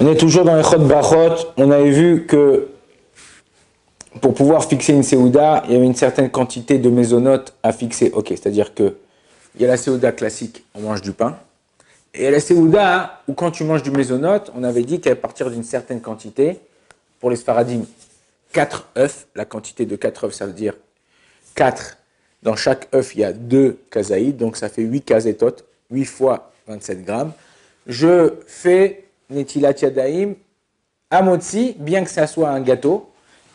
On est toujours dans les Chod Brachot. On avait vu que pour pouvoir fixer une Séouda, il y avait une certaine quantité de mésonotes à fixer. Ok, c'est-à-dire que il y a la Séouda classique, on mange du pain. Et il y a la Séouda où quand tu manges du mésonote, on avait dit qu'à partir d'une certaine quantité, pour les Sfaradim, 4 œufs, la quantité de 4 œufs, ça veut dire 4. Dans chaque œuf, il y a 2 kazaïd, donc ça fait 8 kazetot, 8 fois 27 grammes. Je fais Netilat Yadayim à Motzi, bien que ça soit un gâteau.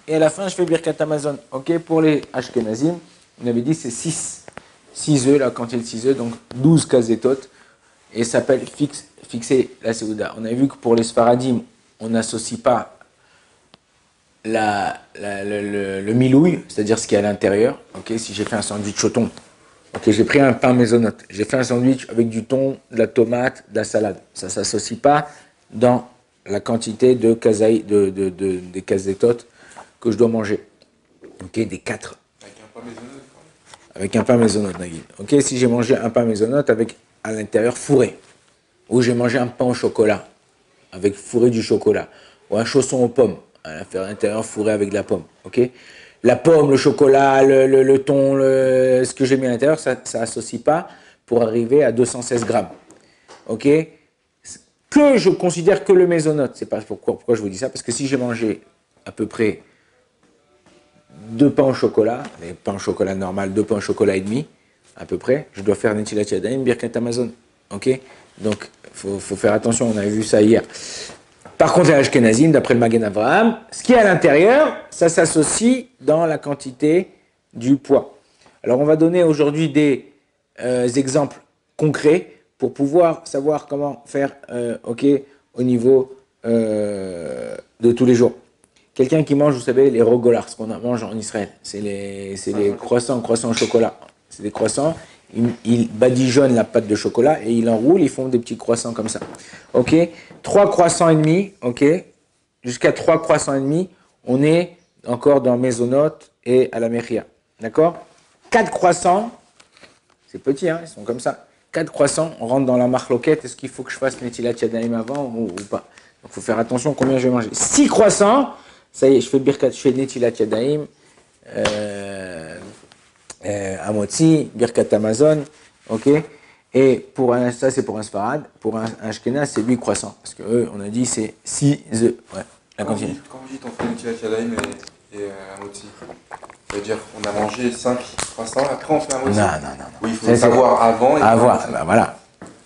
Et à la fin, je fais Birkat Hamazon. Ok, pour les Ashkenazim, on avait dit c'est 6 œufs, la quantité de 6 œufs, donc 12 kazetot. Et ça s'appelle fixer la Séouda. On a vu que pour les Sfaradim, on n'associe pas le milouille, c'est-à-dire ce qu'il y a à l'intérieur. Ok, si j'ai fait un sandwich au thon, ok, j'ai pris un pain mésonote, j'ai fait un sandwich avec du thon, de la tomate, de la salade. Ça ne s'associe pas dans la quantité de kazaï, des kazetot que je dois manger. Ok, des 4. Avec un pain maisonné. Avec un pain maisonnote, Nagui. Ok, si j'ai mangé un pain maisonnote avec à l'intérieur fourré, ou j'ai mangé un pain au chocolat, avec fourré du chocolat, ou un chausson aux pommes, à l'intérieur fourré avec de la pomme. Ok, la pomme, le chocolat, le thon, ce que j'ai mis à l'intérieur, ça n'associe pas pour arriver à 216 grammes. Ok, que je considère que le mésonote, c'est pas pourquoi je vous dis ça, parce que si j'ai mangé à peu près 2 pains au chocolat, les pains au chocolat normal, 2 pains au chocolat et demi, à peu près, je dois faire Netilat Yadayim, Birkat Hamazon. Ok, donc faut faire attention, on avait vu ça hier. Par contre, les Ashkenazim, d'après le Magen Avraham, ce qui est à l'intérieur, ça s'associe dans la quantité du poids. Alors, on va donner aujourd'hui des exemples concrets pour pouvoir savoir comment faire au niveau de tous les jours. Quelqu'un qui mange, vous savez, les rogolars, ce qu'on mange en Israël, c'est les croissants au chocolat. C'est des croissants, ils badigeonnent la pâte de chocolat et ils l'enroulent, ils font des petits croissants comme ça. Ok, 3 croissants et demi, ok, jusqu'à 3 croissants et demi, on est encore dans mésonote et à la mechia. D'accord? 4 croissants, c'est petit, hein, ils sont comme ça. 4 croissants, on rentre dans la marloquette, est-ce qu'il faut que je fasse Netilat Yadayim avant ou pas? Donc il faut faire attention combien je vais manger. 6 croissants, ça y est, je fais Netilat Yadayim, Amotzi, Birkat Hamazon, ok. Et pour ça c'est pour un Sfarad, pour un Ashkenaz c'est 8 croissants, parce que eux on a dit c'est 6 œufs. Ouais, la quantité. Quand vous dites on fait Netilat Yadayim et Amotzi, ça veut dire on a mangé 5 croissants, après on fait Amotzi? Non. Oui, il faut le savoir avant. Bah voilà,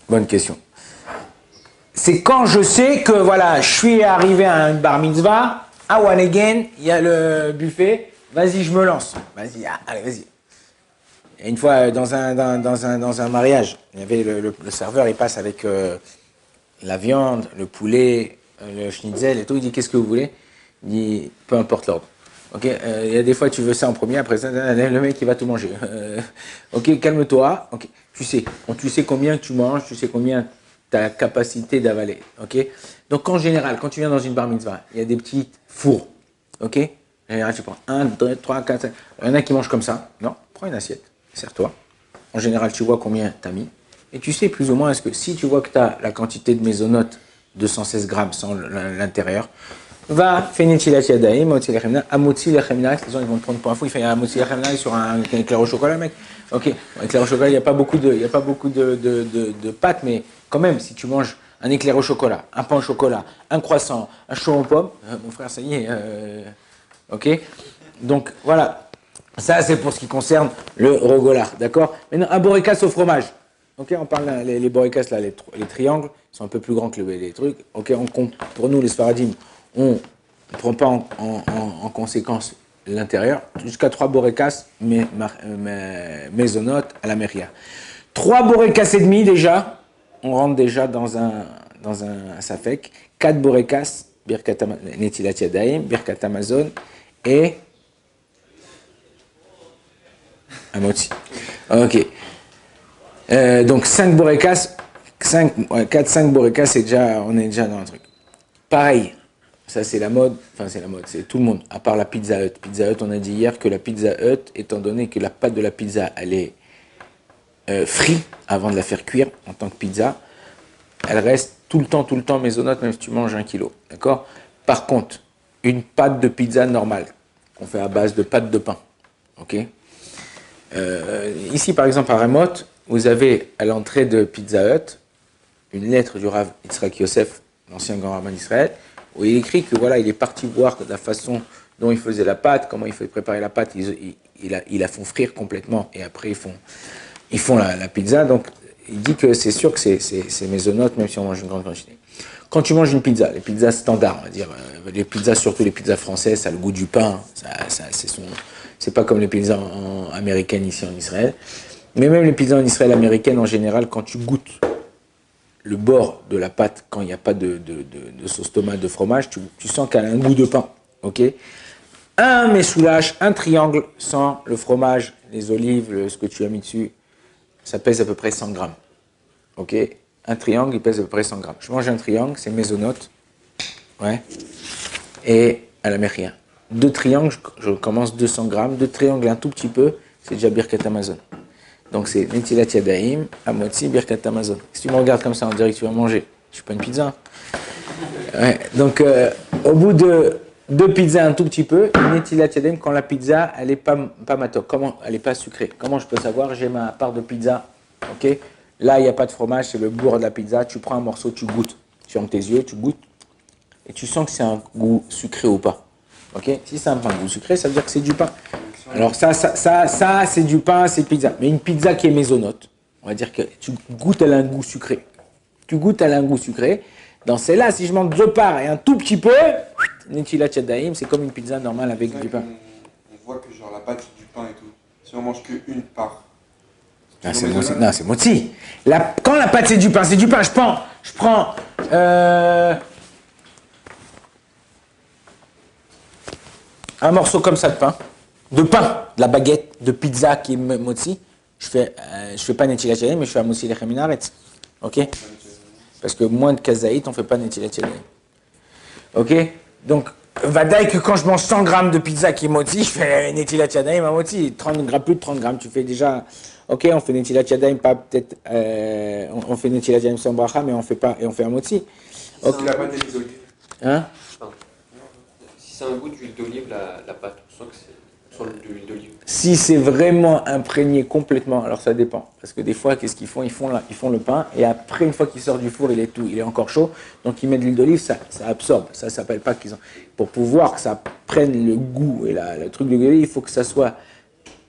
bonne question. C'est quand je sais que voilà, je suis arrivé à un bar mitzvah, à Wanegen, il y a le buffet, vas-y je me lance, vas-y, allez vas-y. Et une fois, dans un mariage, il y avait le serveur, il passe avec la viande, le poulet, le schnitzel et tout. Il dit, qu'est-ce que vous voulez? Il dit, peu importe l'ordre. Ok, il y a des fois, tu veux ça en premier, après ça, le mec, il va tout manger. Ok, calme-toi. Ok, tu sais combien tu manges, tu sais combien ta capacité d'avaler. Ok, donc en général, quand tu viens dans une bar mitzvah, il y a des petits fours. Ok, en général, tu prends 1, 2, 3, 4, 5. Il y en a qui mangent comme ça. Non, prends une assiette. Sers-toi. En général, tu vois combien tu as mis. Et tu sais plus ou moins, est-ce que si tu vois que tu as la quantité de mésonote, 216 grammes sans l'intérieur, va, fais Netilat Yadayim, Amotzi Lechemna, les gens ils vont te prendre pour un fou, il fait Amotzi Lechemna sur un éclair au chocolat, mec. Ok, éclair au chocolat, il n'y a pas beaucoup de pâtes, mais quand même, si tu manges un éclair au chocolat, un pain au chocolat, un croissant, un chaud aux pommes, mon frère, ça y est, ok. Donc voilà. Ça, c'est pour ce qui concerne le rogolar, d'accord? Maintenant, un borékas au fromage. Ok, on parle les borékas, là, les triangles, ils sont un peu plus grands que les trucs. Ok, pour nous, les Sfaradim, on ne prend pas en conséquence l'intérieur. Jusqu'à 3 borékas, mésonotes à la mechia. 3 borékas et demi, déjà, on rentre déjà dans un safek. 4 borékas, Birkat Netilat Yadayim, Birkat Hamazon, et Amotzi. Ok. Donc 5 borékas, 4-5 borékas, on est déjà dans un truc. Pareil, ça c'est la mode, c'est tout le monde, à part la Pizza Hut. Pizza Hut, on a dit hier que la Pizza Hut, étant donné que la pâte de la pizza, elle est frite avant de la faire cuire en tant que pizza, elle reste tout le temps mésonote, même si tu manges 1 kilo. D'accord? Par contre, une pâte de pizza normale, qu'on fait à base de pâte de pain. Ok? Ici, par exemple, à Ramoth, vous avez à l'entrée de Pizza Hut une lettre du Rav Yitzhak Yosef, l'ancien grand rabbin d'Israël, où il écrit que voilà, il est parti voir la façon dont il faisait la pâte, comment il fait préparer la pâte, ils la font frire complètement et après ils font la pizza. Donc il dit que c'est sûr que c'est mésonote, même si on mange une grande quantité. Quand tu manges une pizza, les pizzas standards, on va dire, les pizzas, surtout les pizzas françaises, ça a le goût du pain, c'est pas comme les pizzas américaines ici en Israël. Mais même les pizzas en Israël américaines, en général, quand tu goûtes le bord de la pâte, quand il n'y a pas de sauce tomate, de fromage, tu sens qu'elle a un goût de pain. Ok? Un messoulash, un triangle sans le fromage, les olives, ce que tu as mis dessus, ça pèse à peu près 100 grammes. Ok? Un triangle, il pèse à peu près 100 grammes. Je mange un triangle, c'est mésonote. Ouais. Et à la mer, rien. 2 triangles, je commence 200 grammes. 2 triangles, un tout petit peu, c'est déjà Birkat Amazon. Donc c'est Netilat Yadayim, Amotzi, Birkat Amazon. Si tu me regardes comme ça, on dirait que tu vas manger. Je suis pas une pizza. Ouais. Donc au bout de 2 pizzas un tout petit peu, Netilat Yadayim, quand la pizza, elle n'est pas matok, comment elle n'est pas sucrée. Comment je peux savoir? J'ai ma part de pizza. Ok? Là, il n'y a pas de fromage, c'est le bourre de la pizza. Tu prends un morceau, tu goûtes. Tu fermes tes yeux, tu goûtes. Et tu sens que c'est un goût sucré ou pas. Ok? Si c'est un goût sucré, ça veut dire que c'est du pain. Alors ça c'est du pain, c'est pizza. Mais une pizza qui est mésonote, on va dire que tu goûtes, elle a un goût sucré. Tu goûtes, elle a un goût sucré. Dans celle-là, si je mange 2 parts et un tout petit peu, Netilat Yadayim, c'est comme une pizza normale avec du pain. On voit que genre la pâte c'est du pain et tout. Si on mange qu'une part. C'est moti. Quand la pâte c'est du pain, Je prends un morceau comme ça de pain, de la baguette, de pizza qui est moti. Je fais pas Netilat Yadayim, mais je fais un motzi lechem min haaretz. Ok? Parce que moins de kazaït, on fait pas Netilat Yadayim. Ok? Donc, vadaï que quand je mange 100 grammes de pizza qui est moti, je fais Netilat Yadayim à moti. 30 grammes, plus de 30 grammes, tu fais déjà. Ok, on fait Netilat Yadayim, pas peut-être. On fait Netilat Yadayim sans bracha, mais on fait un moti. Okay. Si la pâte est isolée. Hein? Si c'est un goût d'huile d'olive, la pâte, on sent que c'est sur l'huile d'olive. Si c'est vraiment imprégné complètement, alors ça dépend. Parce que des fois, qu'est-ce qu'ils font? Ils font le pain, et après, une fois qu'il sort du four, il est encore chaud. Donc ils mettent de l'huile d'olive, ça absorbe. Ça s'appelle pas qu'ils ont. Pour pouvoir que ça prenne le goût et le truc de l'huile d'olive, il faut que ça soit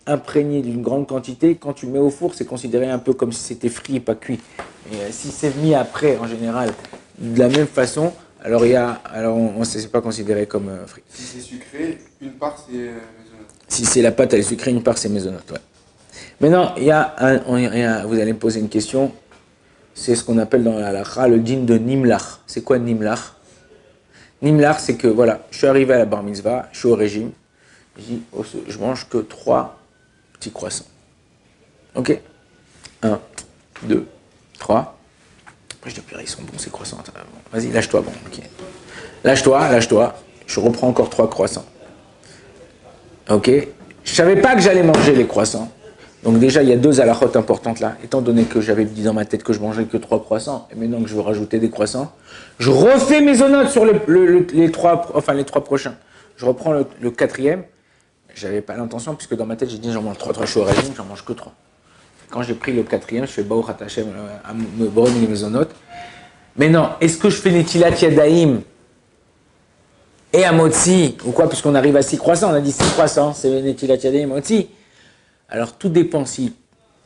imprégné d'une grande quantité. Quand tu le mets au four, c'est considéré un peu comme si c'était frit et pas cuit. Et si c'est mis après, en général, de la même façon, alors c'est pas considéré comme frit. Si c'est sucré, une part c'est mésonote. Si c'est la pâte, elle est sucrée, une part c'est mésonote. Ouais. Maintenant, vous allez me poser une question. C'est ce qu'on appelle dans la halakha le din de Nimlach. C'est quoi Nimlach? Nimlach, c'est que voilà, je suis arrivé à la bar mitzvah, je suis au régime, je mange que 3 petits croissants. Ok? 1, 2, 3. Après je dis, purée, ils sont bons ces croissants. Bon, vas-y, lâche-toi, bon, ok. Lâche-toi. Je reprends encore 3 croissants. Ok? Je savais pas que j'allais manger les croissants. Donc déjà, il y a 2 halakhot importantes là. Étant donné que j'avais dit dans ma tête que je mangeais que 3 croissants, et maintenant que je veux rajouter des croissants, je refais mes notes sur les 3 prochains. Je reprends le 4e. J'avais pas l'intention, puisque dans ma tête, j'ai dit j'en mange 3, je suis au régime, j'en mange que 3. Quand j'ai pris le 4e, je fais Baruch Ata Hashem à me bonne les maisonnotes. Mais non, est-ce que je fais Netilat Yadayim et à motzi, ou quoi, puisqu'on arrive à 6 croissants, on a dit 6 croissants, c'est Netilat Yadayim et motzi. Alors tout dépend si,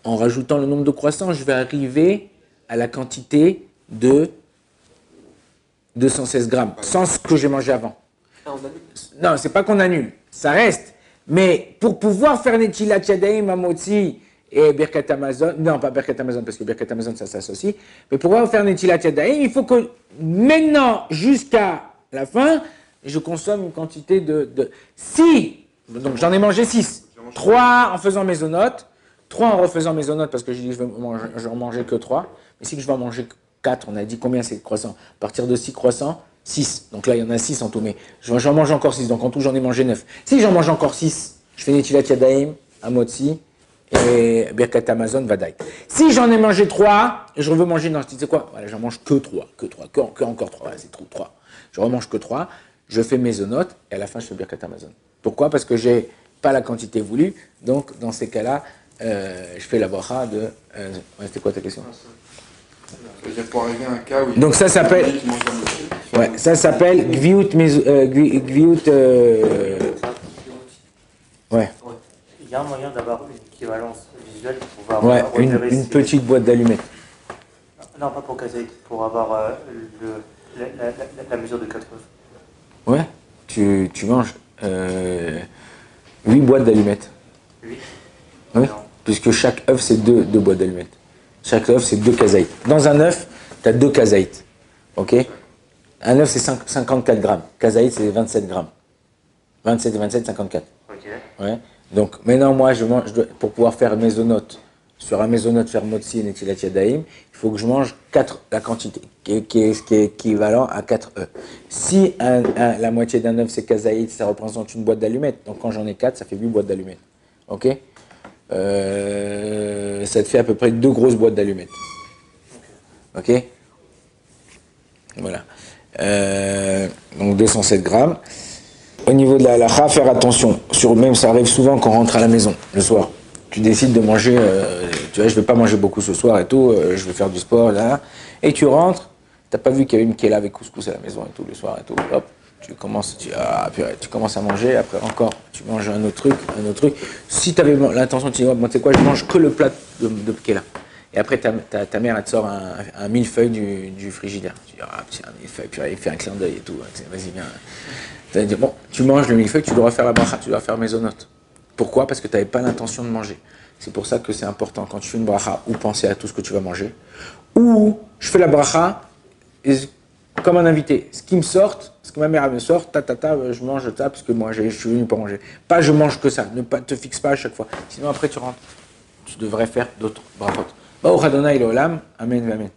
en rajoutant le nombre de croissants, je vais arriver à la quantité de 216 grammes, sans ce que j'ai mangé avant. Non, c'est pas qu'on annule, ça reste. Mais pour pouvoir faire Netilat Yadayim à motzi et Birkat Amazon, non pas Birkat Amazon, parce que Birkat Amazon ça s'associe, mais pour pouvoir faire Netilat Yadayim, il faut que maintenant, jusqu'à la fin, je consomme une quantité de 6. Donc j'en ai mangé 6. 3 en faisant mes notes, 3 en refaisant mes notes parce que j'ai dit que je vais en manger que 3. Mais si je vais en manger 4, on a dit combien c'est de croissants? À partir de 6 croissants, 6. Donc là, il y en a 6 en tout. Mais j'en mange encore 6. Donc en tout, j'en ai mangé 9. Si j'en mange encore 6, je fais Netilat Yadayim à motzi et Birkat Amazon Vadaï. Si j'en ai mangé 3, je veux manger, non, tu sais quoi, voilà, j'en mange que 3, encore 3, c'est trop 3. Je remange que 3, je fais mes zonotes et à la fin je fais Birkat Amazon. Pourquoi? Parce que j'ai pas la quantité voulue, donc dans ces cas-là, je fais la bracha de... ouais, c'était quoi ta question? C'est-à-dire pour arriver à un cas où... Donc ça s'appelle... Ouais, ça s'appelle Gviout... Ouais. Il y a un moyen d'avoir une équivalence visuelle pour pouvoir Ouais, une petite boîte d'allumettes. Non, pas pour Kazaït, pour avoir la mesure de 4 œufs. Ouais, tu manges 8 boîtes d'allumettes. 8. Oui, puisque chaque œuf c'est 2 boîtes d'allumettes. Chaque œuf c'est 2 kazaïts. Dans un œuf, tu as 2 kazaïts. Ok? Un œuf c'est 54 grammes. Kazaït c'est 27 grammes. 27 et 27, 54. Ok. Ouais. Donc maintenant, moi, pour pouvoir faire mésonote, sur un mésonote, faire motzi et netilat yadayim, il faut que je mange 4, la quantité, qui est équivalent à 4 œufs. Si la moitié d'un œuf c'est kazaït, ça représente une boîte d'allumettes. Donc quand j'en ai 4, ça fait 8 boîtes d'allumettes. Ok? Ça te fait à peu près 2 grosses boîtes d'allumettes. Ok? Voilà. Donc 207 grammes. Au niveau de la halakha, faire attention. Même ça arrive souvent quand on rentre à la maison, le soir. Tu décides de manger, tu vois, je ne vais pas manger beaucoup ce soir et tout, je vais faire du sport, là. Et tu rentres, tu n'as pas vu qu'il y a une qui est là avec couscous à la maison et tout, le soir et tout. Hop, tu commences à manger, après encore, tu manges un autre truc. Si tu avais l'intention de dire, bon, tu sais quoi, je mange que le plat de Kela. Et après, ta mère, elle te sort un millefeuille du frigidaire. Tu dis, ah, tiens, un millefeuille, puis elle fait un clin d'œil et tout. Vas-y, viens. Tu vas dire, bon, tu manges le millefeuille, tu dois faire la bracha, tu dois faire mésonote. Pourquoi? Parce que tu n'avais pas l'intention de manger. C'est pour ça que c'est important, quand tu fais une bracha, ou penser à tout ce que tu vas manger, ou je fais la bracha comme un invité. Ce que ma mère me sort, je mange ça, parce que moi, je suis venu pour manger. Pas je mange que ça, ne te fixe pas à chaque fois. Sinon, après, tu rentres. Tu devrais faire d'autres brachot. Baruch Adonai L'Olam, Amen, Amen.